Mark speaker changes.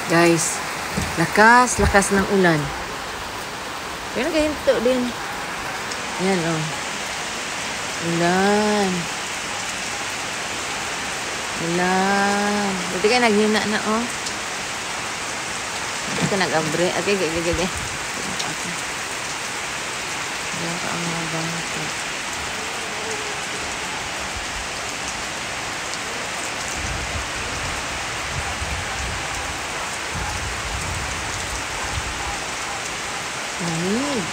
Speaker 1: Guys, lakas ng ulan. Pero nagahinto din. Yan, oh. Ulan. Buti ka naghina na, oh. Buti ka nag-abre. Okay. Yan ka ang mga bangko. Lamig.